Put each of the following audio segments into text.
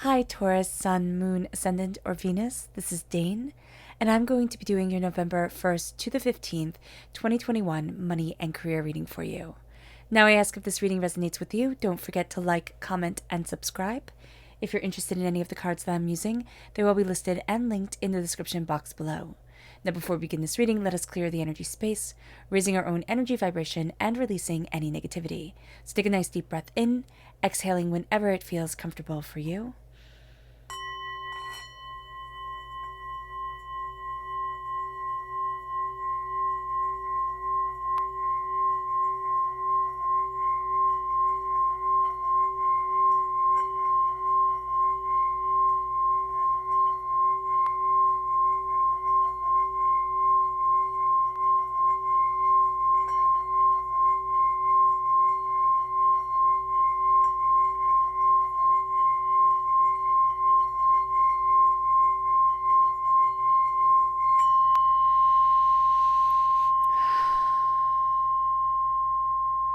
Hi, Taurus, Sun, Moon, Ascendant, or Venus. This is Dane, and I'm going to be doing your November 1st to the 15th, 2021 money and career reading for you. Now, I ask if this reading resonates with you, don't forget to like, comment, and subscribe. If you're interested in any of the cards that I'm using, they will be listed and linked in the description box below. Now, before we begin this reading, let us clear the energy space, raising our own energy vibration and releasing any negativity. So take a nice deep breath in, exhaling whenever it feels comfortable for you.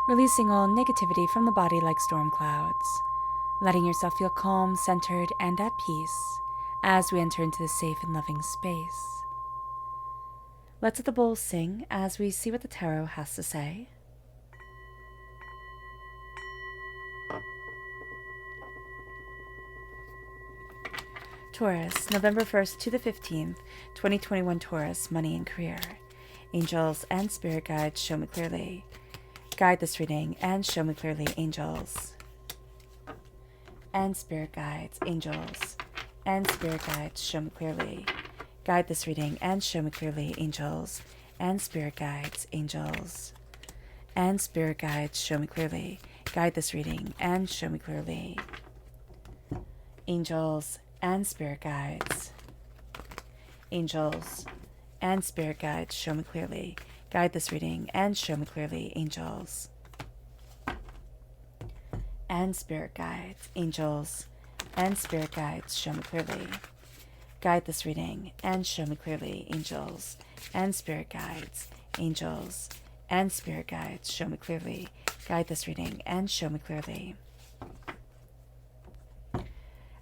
Releasing all negativity from the body like storm clouds, letting yourself feel calm, centered, and at peace as we enter into this safe and loving space. Let's let the bowl sing as we see what the tarot has to say. Taurus, November 1st to the 15th, 2021 Taurus, money and career. Angels and spirit guides, show me clearly. Guide this reading and show me clearly, angels. And spirit guides, angels. And spirit guides, show me clearly. Guide this reading and show me clearly, angels. And spirit guides, angels. And spirit guides, show me clearly. Guide this reading and show me clearly. Angels and spirit guides. Angels and spirit guides, show me clearly. Guide this reading and show me clearly, angels. And spirit guides, angels. And spirit guides, show me clearly. Guide this reading and show me clearly, angels. And spirit guides, angels. And spirit guides, show me clearly. Guide this reading and show me clearly.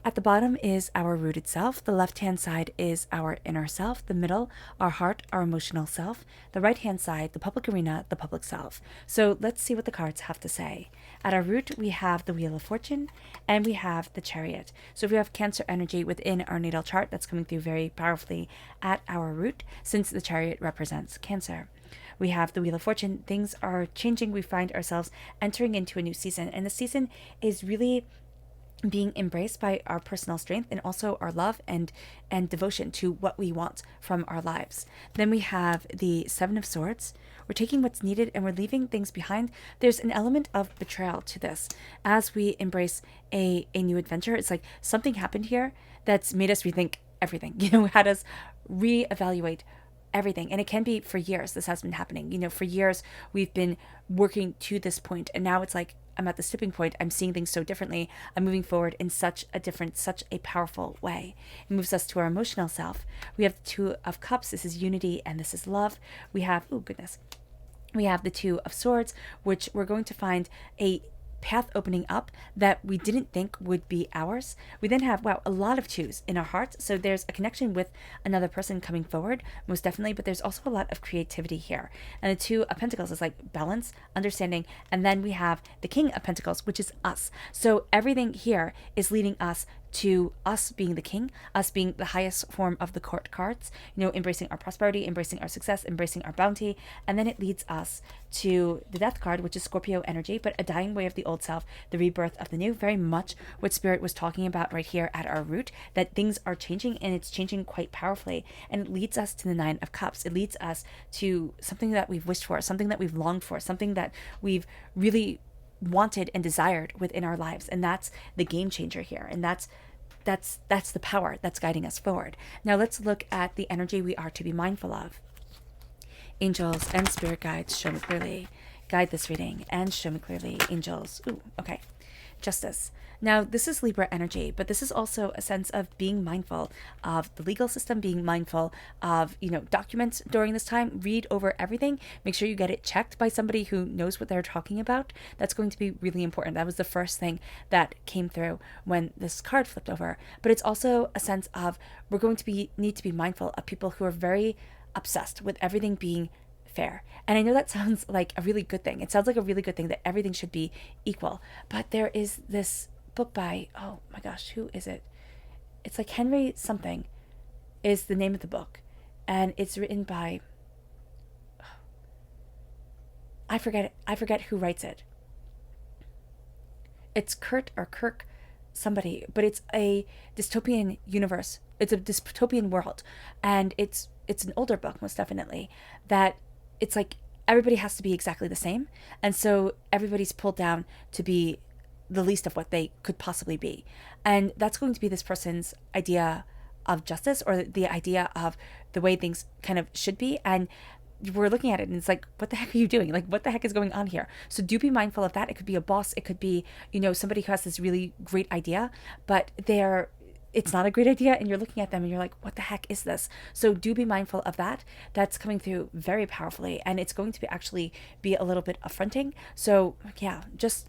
At the bottom is our rooted self. The left-hand side is our inner self. The middle, our heart, our emotional self. The right-hand side, the public arena, the public self. So let's see what the cards have to say. At our root, we have the Wheel of Fortune and we have the Chariot. So if we have Cancer energy within our natal chart, that's coming through very powerfully at our root, since the Chariot represents Cancer. We have the Wheel of Fortune. Things are changing. We find ourselves entering into a new season. And the season is really being embraced by our personal strength and also our love and devotion to what we want from our lives. Then we have the Seven of Swords. We're taking what's needed and we're leaving things behind. There's an element of betrayal to this. As we embrace a new adventure, it's like something happened here that's made us rethink everything, had us reevaluate everything. And it can be for years this has been happening. For years we've been working to this point, and now it's like I'm at this tipping point. I'm seeing things so differently. I'm moving forward in such a powerful way. It moves us to our emotional self. We have the Two of Cups. This is unity and this is love. We have, we have the Two of Swords, which we're going to find a path opening up that we didn't think would be ours. We then have, a lot of twos in our hearts. So there's a connection with another person coming forward, most definitely, but there's also a lot of creativity here. And the Two of Pentacles is like balance, understanding, and then we have the King of Pentacles, which is us. So everything here is leading us to us being the king, us being the highest form of the court cards, embracing our prosperity, embracing our success, embracing our bounty. And then it leads us to the Death card, which is Scorpio energy, but a dying way of the old self, the rebirth of the new. Very much what Spirit was talking about right here at our root, that things are changing and it's changing quite powerfully. And it leads us to the Nine of Cups. It leads us to something that we've wished for, something that we've longed for, something that we've really wanted and desired within our lives. And that's the game changer here. And that's the power that's guiding us forward. Now let's look at the energy we are to be mindful of. Angels and spirit guides, show me clearly. Guide this reading and show me clearly, angels. Okay. Justice. Now, this is Libra energy, but this is also a sense of being mindful of the legal system, being mindful of, documents during this time. Read over everything. Make sure you get it checked by somebody who knows what they're talking about. That's going to be really important. That was the first thing that came through when this card flipped over. But it's also a sense of we're going to need to be mindful of people who are very obsessed with everything being fair. And I know that sounds like a really good thing. It sounds like a really good thing that everything should be equal. But there is this book by, oh my gosh, who is it? It's like Henry something is the name of the book. And it's written by, I forget who writes it. It's Kurt or Kirk somebody, but it's a dystopian universe. It's a dystopian world. And it's an older book, most definitely, that it's like everybody has to be exactly the same. And so everybody's pulled down to be the least of what they could possibly be. And that's going to be this person's idea of justice, or the idea of the way things kind of should be. And we're looking at it and it's like, what the heck are you doing? Like, what the heck is going on here? So do be mindful of that. It could be a boss. It could be, somebody who has this really great idea, but it's not a great idea, and you're looking at them and you're like, what the heck is this? So do be mindful of that. That's coming through very powerfully, and it's going to actually be a little bit affronting. So yeah, just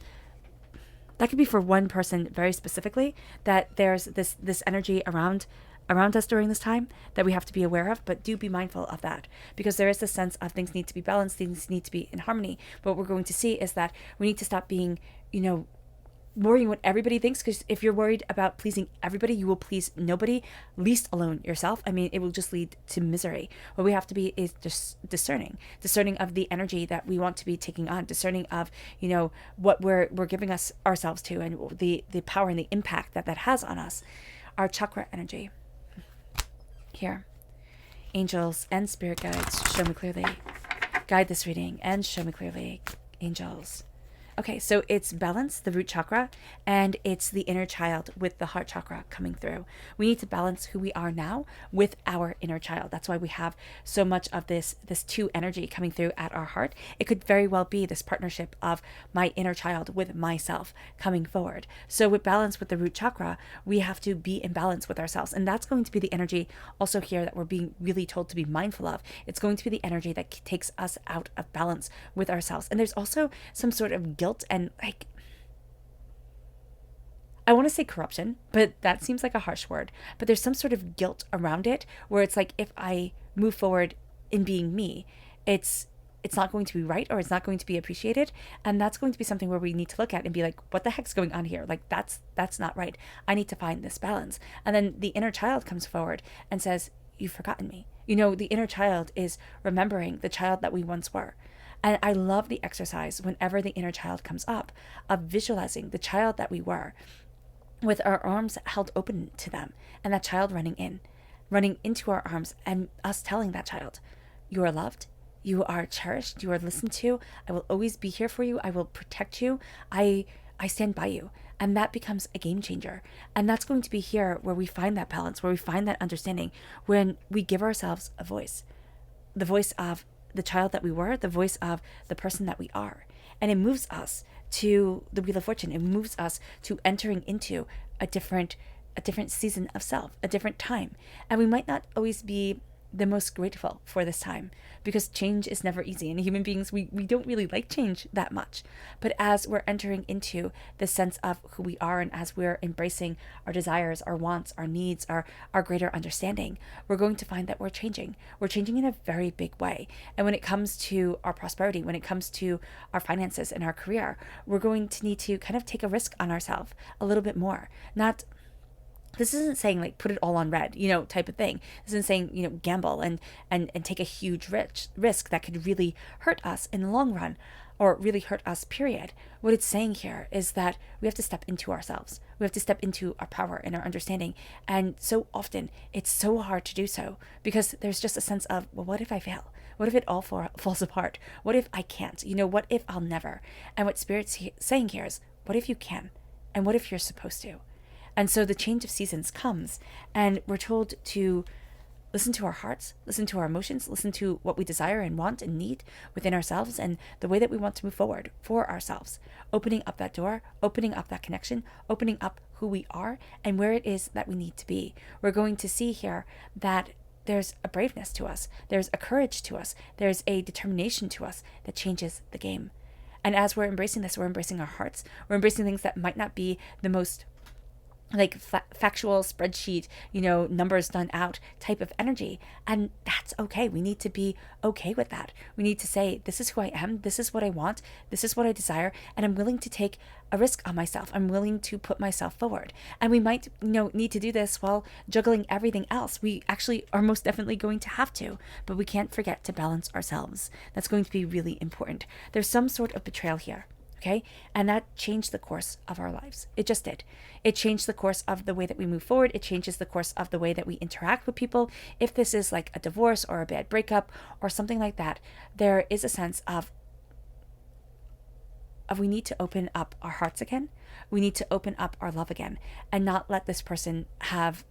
that could be for one person very specifically, that there's this energy around us during this time that we have to be aware of. But do be mindful of that, because there is this sense of things need to be balanced, things need to be in harmony. But what we're going to see is that we need to stop being, worrying what everybody thinks, because if you're worried about pleasing everybody, you will please nobody, least alone yourself. I mean, it will just lead to misery. What we have to be is just discerning of the energy that we want to be taking on, discerning of, what we're giving ourselves to, and the power and the impact that has on us. Our chakra energy here. Angels and spirit guides, show me clearly. Guide this reading and show me clearly, angels. Okay, so it's balance, the root chakra, and it's the inner child with the heart chakra coming through. We need to balance who we are now with our inner child. That's why we have so much of this two energy coming through at our heart. It could very well be this partnership of my inner child with myself coming forward. So with balance with the root chakra, we have to be in balance with ourselves. And that's going to be the energy also here that we're being really told to be mindful of. It's going to be the energy that takes us out of balance with ourselves. And there's also some sort of guilt and I want to say corruption, but that seems like a harsh word. But there's some sort of guilt around it, where it's like, if I move forward in being me, it's not going to be right, or it's not going to be appreciated. And that's going to be something where we need to look at and be like, what the heck's going on here? Like, that's not right. I need to find this balance. And then the inner child comes forward and says, you've forgotten me. The inner child is remembering the child that we once were. And I love the exercise whenever the inner child comes up, of visualizing the child that we were with our arms held open to them, and that child running into our arms, and us telling that child, you are loved, you are cherished, you are listened to, I will always be here for you, I will protect you, I stand by you. And that becomes a game changer. And that's going to be here where we find that balance, where we find that understanding, when we give ourselves a voice, the voice of the child that we were, the voice of the person that we are. And it moves us to the Wheel of Fortune. It moves us to entering into a different season of self, a different time. And we might not always be the most grateful for this time, because change is never easy, and human beings, we don't really like change that much. But as we're entering into the sense of who we are, and as we're embracing our desires, our wants, our needs, our greater understanding, we're going to find that we're changing in a very big way. And when it comes to our prosperity, when it comes to our finances and our career, we're going to need to kind of take a risk on ourselves a little bit more. This isn't saying like put it all on red, type of thing. This isn't saying, gamble and take a huge risk that could really hurt us in the long run, or really hurt us, period. What it's saying here is that we have to step into ourselves. We have to step into our power and our understanding. And so often it's so hard to do so, because there's just a sense of, well, what if I fail? What if it all falls apart? What if I can't? What if I'll never? And what Spirit's saying here is, what if you can? And what if you're supposed to? And so the change of seasons comes, and we're told to listen to our hearts, listen to our emotions, listen to what we desire and want and need within ourselves and the way that we want to move forward for ourselves. Opening up that door, opening up that connection, opening up who we are and where it is that we need to be. We're going to see here that there's a braveness to us, there's a courage to us, there's a determination to us that changes the game. And as we're embracing this, we're embracing our hearts. We're embracing things that might not be the most like factual spreadsheet, numbers done out type of energy. And that's okay. We need to be okay with that. We need to say, this is who I am. This is what I want. This is what I desire. And I'm willing to take a risk on myself. I'm willing to put myself forward. And we might, need to do this while juggling everything else. We actually are most definitely going to have to, but we can't forget to balance ourselves. That's going to be really important. There's some sort of betrayal here. Okay. And that changed the course of our lives. It just did. It changed the course of the way that we move forward. It changes the course of the way that we interact with people. If this is like a divorce or a bad breakup or something like that, there is a sense of we need to open up our hearts again. We need to open up our love again and not let this person have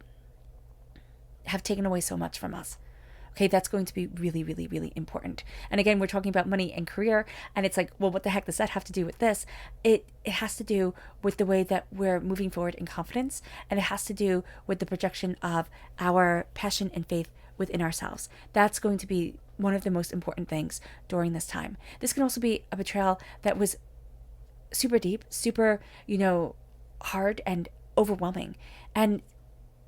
taken away so much from us. Okay, that's going to be really, really, really important. And again, we're talking about money and career, and it's like, well, what the heck does that have to do with this? It has to do with the way that we're moving forward in confidence, and it has to do with the projection of our passion and faith within ourselves. That's going to be one of the most important things during this time. This can also be a betrayal that was super deep, super, hard and overwhelming. And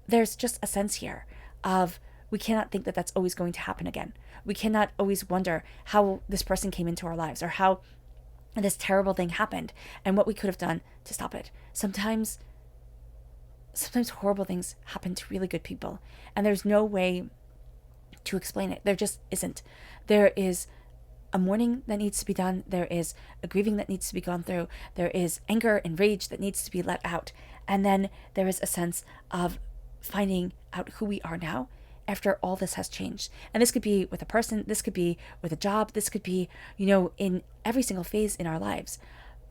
there's just a sense here of we cannot think that that's always going to happen again. We cannot always wonder how this person came into our lives or how this terrible thing happened and what we could have done to stop it. Sometimes horrible things happen to really good people, and there's no way to explain it. There just isn't. There is a mourning that needs to be done. There is a grieving that needs to be gone through. There is anger and rage that needs to be let out. And then there is a sense of finding out who we are now after all this has changed. And this could be with a person, this could be with a job, this could be, in every single phase in our lives.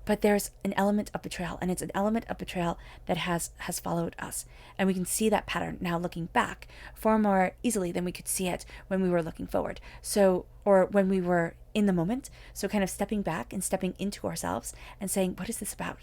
But there's an element of betrayal, and it's an element of betrayal that has followed us. And we can see that pattern now looking back far more easily than we could see it when we were looking forward. Or when we were in the moment. So kind of stepping back and stepping into ourselves and saying, what is this about?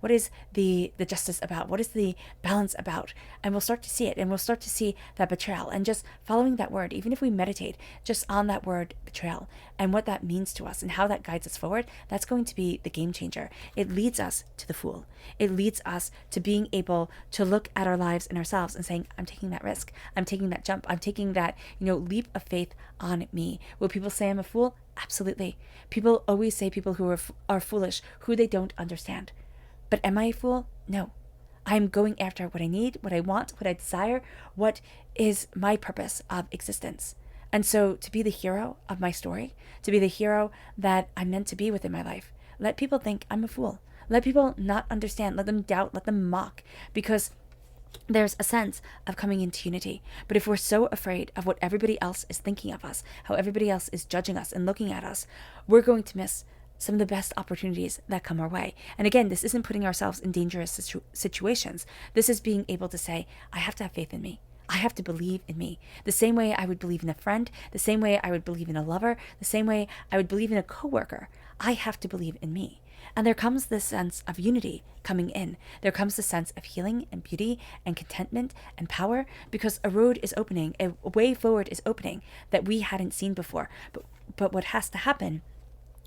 What is the justice about? What is the balance about? And we'll start to see it, and we'll start to see that betrayal, and just following that word, even if we meditate just on that word betrayal and what that means to us and how that guides us forward, that's going to be the game changer. It leads us to the Fool. It leads us to being able to look at our lives and ourselves and saying, I'm taking that risk. I'm taking that jump. I'm taking that, leap of faith on me. Will people say I'm a fool? Absolutely. People always say people who are foolish, who they don't understand. But am I a fool? No. I'm going after what I need, what I want, what I desire, what is my purpose of existence. And so to be the hero of my story, to be the hero that I'm meant to be within my life, let people think I'm a fool. Let people not understand, let them doubt, let them mock, because there's a sense of coming into unity. But if we're so afraid of what everybody else is thinking of us, how everybody else is judging us and looking at us, we're going to miss some of the best opportunities that come our way. And again, this isn't putting ourselves in dangerous situations. This is being able to say, I have to have faith in me. I have to believe in me. The same way I would believe in a friend, the same way I would believe in a lover, the same way I would believe in a coworker. I have to believe in me. And there comes this sense of unity coming in. There comes the sense of healing and beauty and contentment and power, because a road is opening, a way forward is opening that we hadn't seen before. But what has to happen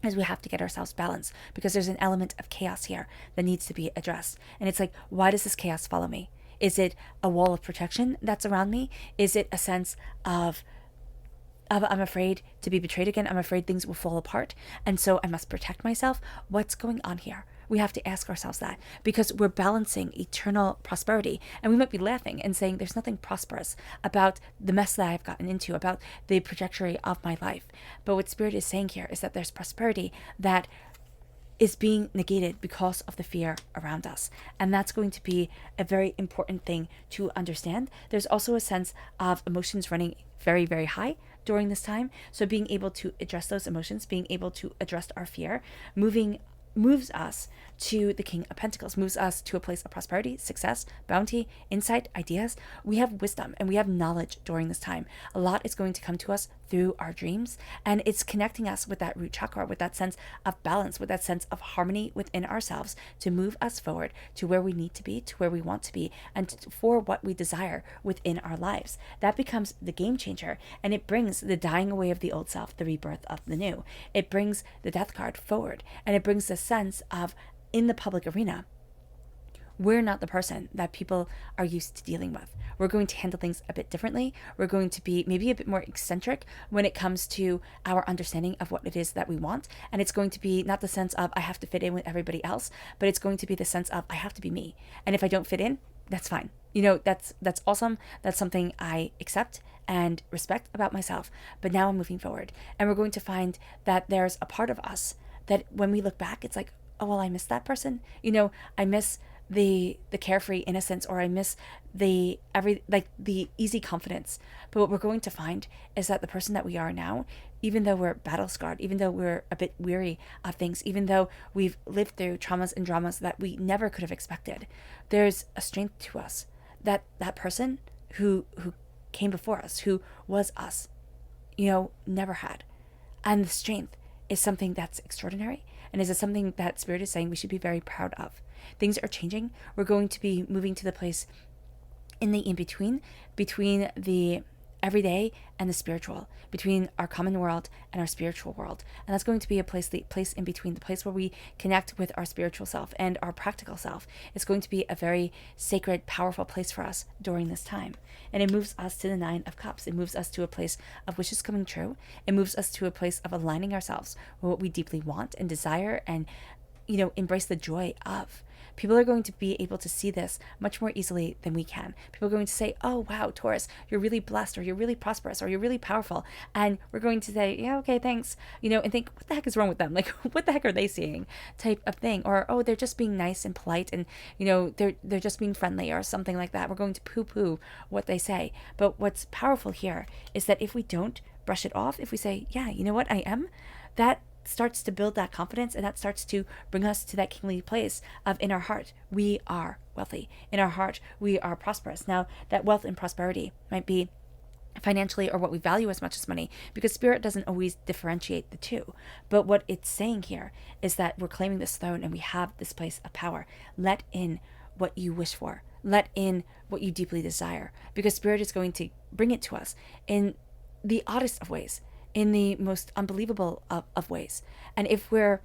is we have to get ourselves balanced, because there's an element of chaos here that needs to be addressed. And it's like, why does this chaos follow me? Is it a wall of protection that's around me? Is it a sense of I'm afraid to be betrayed again. I'm afraid things will fall apart, and so I must protect myself. What's going on here? We have to ask ourselves that, because we're balancing eternal prosperity. And we might be laughing and saying there's nothing prosperous about the mess that I've gotten into, about the trajectory of my life. But what Spirit is saying here is that there's prosperity that is being negated because of the fear around us. And that's going to be a very important thing to understand. There's also a sense of emotions running very, very high during this time. So being able to address those emotions, being able to address our fear, moves us to the King of Pentacles, moves us to a place of prosperity, success, bounty, insight, ideas. We have wisdom and we have knowledge during this time. A lot is going to come to us through our dreams, and it's connecting us with that root chakra, with that sense of balance, with that sense of harmony within ourselves to move us forward to where we need to be, to where we want to be, and for what we desire within our lives. That becomes the game changer, and it brings the dying away of the old self, the rebirth of the new. It brings the death card forward, and it brings the sense of, in the public arena, we're not the person that people are used to dealing with. We're going to handle things a bit differently. We're going to be maybe a bit more eccentric when it comes to our understanding of what it is that we want. And it's going to be not the sense of I have to fit in with everybody else, but it's going to be the sense of I have to be me. And if I don't fit in, that's fine. That's awesome. That's something I accept and respect about myself. But now I'm moving forward. And we're going to find that there's a part of us that when we look back, it's like, oh, well, I miss that person. I miss the carefree innocence, or I miss the easy confidence. But what we're going to find is that the person that we are now, even though we're battle scarred, even though we're a bit weary of things, even though we've lived through traumas and dramas that we never could have expected, there's a strength to us that person who came before us, who was us, never had. And the strength is something that's extraordinary, and is something that Spirit is saying we should be very proud of. Things are changing. We're going to be moving to the place in the in-between, between the everyday and the spiritual, between our common world and our spiritual world. And that's going to be the place in between, the place where we connect with our spiritual self and our practical self. It's going to be a very sacred, powerful place for us during this time. And it moves us to the 9 of Cups. It moves us to a place of wishes coming true. It moves us to a place of aligning ourselves with what we deeply want and desire, and embrace the joy of. People are going to be able to see this much more easily than we can. People are going to say, oh, wow, Taurus, you're really blessed, or you're really prosperous, or you're really powerful. And we're going to say, yeah, okay, thanks, and think, what the heck is wrong with them? Like, what the heck are they seeing, type of thing. Or, oh, they're just being nice and polite, and, they're just being friendly, or something like that. We're going to poo-poo what they say. But what's powerful here is that if we don't brush it off, if we say, yeah, you know what, I am, that starts to build that confidence, and that starts to bring us to that kingly place of, in our heart, we are wealthy. In our heart, we are prosperous. Now, that wealth and prosperity might be financially, or what we value as much as money, because Spirit doesn't always differentiate the two. But what it's saying here is that we're claiming this throne, and we have this place of power. Let in what you wish for. Let in what you deeply desire, because Spirit is going to bring it to us in the oddest of ways, in the most unbelievable of ways. And if we're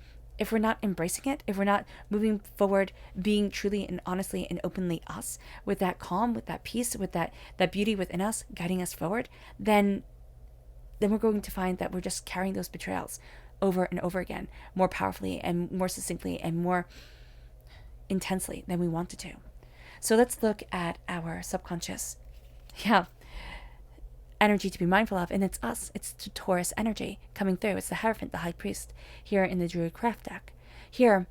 not embracing it, if we're not moving forward, being truly and honestly and openly us, with that calm, with that peace, with that beauty within us, guiding us forward, then we're going to find that we're just carrying those betrayals over and over again, more powerfully and more succinctly and more intensely than we wanted to. So let's look at our subconscious. Yeah. Energy to be mindful of, and it's us. It's the Taurus energy coming through. It's the Hierophant, the High Priest, here in the Druid Craft deck. Here,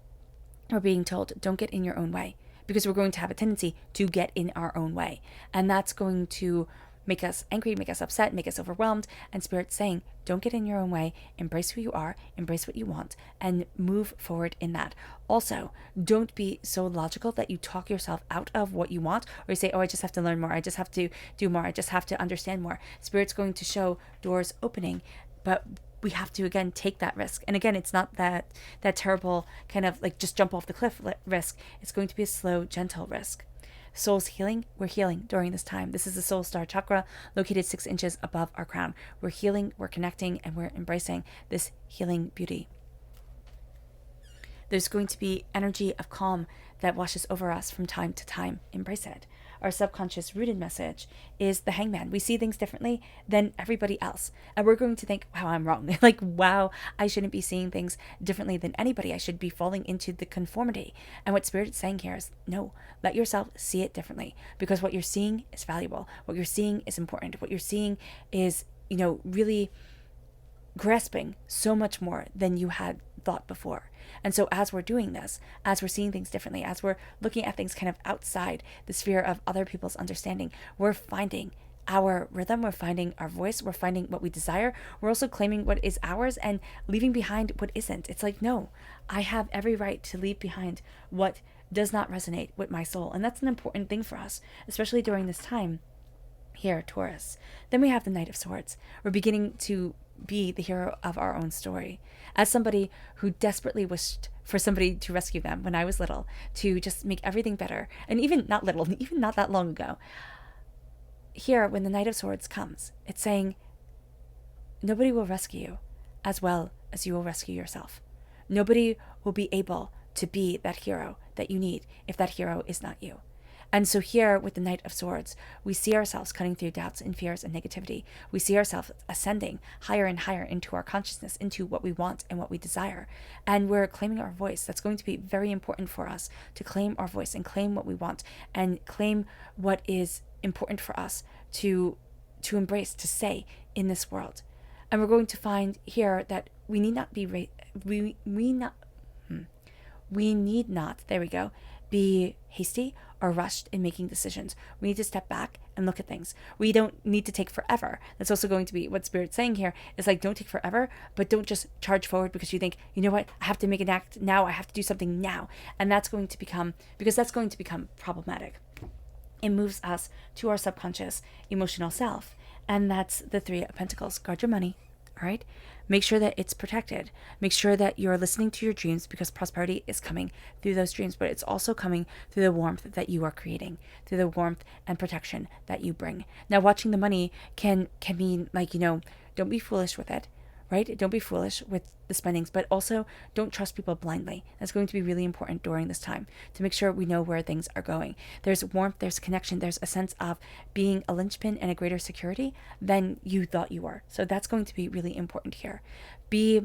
we're being told, don't get in your own way, because we're going to have a tendency to get in our own way. And that's going to make us angry, make us upset, make us overwhelmed. And Spirit's saying, don't get in your own way, embrace who you are, embrace what you want, and move forward in that. Also, don't be so logical that you talk yourself out of what you want, or you say, oh, I just have to learn more, I just have to do more, I just have to understand more. Spirit's going to show doors opening, but we have to, again, take that risk. And again, it's not that terrible kind of like just jump off the cliff risk. It's going to be a slow, gentle risk. Soul's healing, we're healing during this time. This is the soul star chakra located 6 inches above our crown. We're healing, we're connecting, and we're embracing this healing beauty. There's going to be energy of calm that washes over us from time to time. Embrace it. Our subconscious rooted message is the Hangman. We see things differently than everybody else. And we're going to think, wow, I'm wrong. Like, wow, I shouldn't be seeing things differently than anybody. I should be falling into the conformity. And what Spirit is saying here is, no, let yourself see it differently, because what you're seeing is valuable. What you're seeing is important. What you're seeing is, really grasping so much more than you had thought before. And so as we're doing this, as we're seeing things differently, as we're looking at things kind of outside the sphere of other people's understanding, we're finding our rhythm, we're finding our voice, we're finding what we desire. We're also claiming what is ours and leaving behind what isn't. It's like, no, I have every right to leave behind what does not resonate with my soul. And that's an important thing for us, especially during this time here, Taurus. Then we have the Knight of Swords. We're beginning to be the hero of our own story. As somebody who desperately wished for somebody to rescue them when I was little, to just make everything better, and even not little, even not that long ago, here, when the Knight of Swords comes, it's saying, nobody will rescue you as well as you will rescue yourself. Nobody will be able to be that hero that you need if that hero is not you. And so here with the Knight of Swords, we see ourselves cutting through doubts and fears and negativity. We see ourselves ascending higher and higher into our consciousness, into what we want and what we desire. And we're claiming our voice. That's going to be very important for us, to claim our voice and claim what we want and claim what is important for us to embrace, to say in this world. And we're going to find here that we need not be be hasty or rushed in making decisions. We need to step back and look at things. We don't need to take forever. That's also going to be what Spirit's saying here, is like, don't take forever, but don't just charge forward because you think, you know what, I have to make an act now, I have to do something now. And that's going to become problematic. It moves us to our subconscious emotional self. And that's the Three of Pentacles. Guard your money. All right. Make sure that it's protected. Make sure that you're listening to your dreams, because prosperity is coming through those dreams, but it's also coming through the warmth that you are creating, through the warmth and protection that you bring. Now, watching the money can mean, like, don't be foolish with it, right? Don't be foolish with the spendings, but also don't trust people blindly. That's going to be really important during this time, to make sure we know where things are going. There's warmth, there's connection, there's a sense of being a linchpin and a greater security than you thought you were. So that's going to be really important here. Be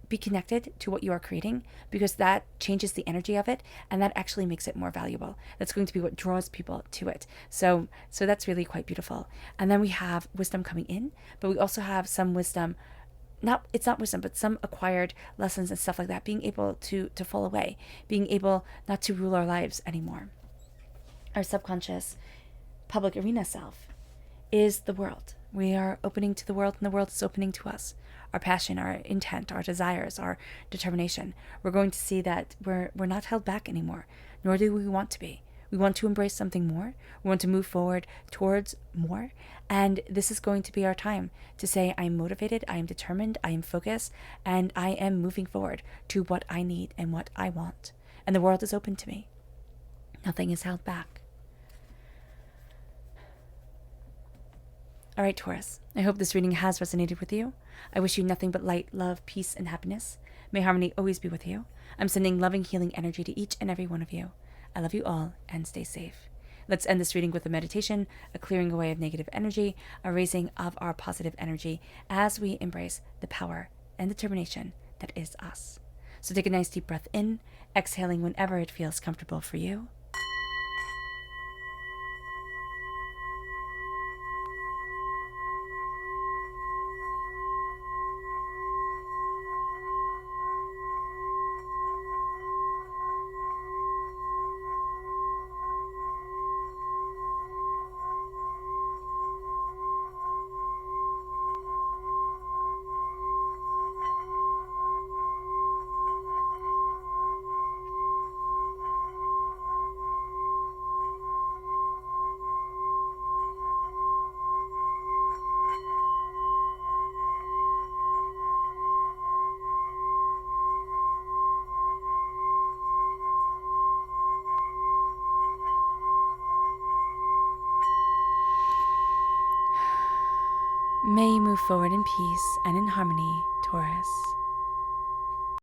connected to what you are creating, because that changes the energy of it, and that actually makes it more valuable. That's going to be what draws people to it. So that's really quite beautiful. And then we have wisdom coming in, but we also have some wisdom, it's not wisdom, but some acquired lessons and stuff like that, being able to fall away, being able not to rule our lives anymore. Our subconscious public arena self is the world. We are opening to the world, and the world is opening to us. Our passion, our intent, our desires, our determination. We're going to see that we're not held back anymore, nor do we want to be. We want to embrace something more. We want to move forward towards more. And this is going to be our time to say, I am motivated, I am determined, I am focused, and I am moving forward to what I need and what I want. And the world is open to me. Nothing is held back. All right, Taurus, I hope this reading has resonated with you. I wish you nothing but light, love, peace, and happiness. May harmony always be with you. I'm sending loving, healing energy to each and every one of you. I love you all, and stay safe. Let's end this reading with a meditation, a clearing away of negative energy, a raising of our positive energy as we embrace the power and determination that is us. So take a nice deep breath in, exhaling whenever it feels comfortable for you. May you move forward in peace and in harmony, Taurus.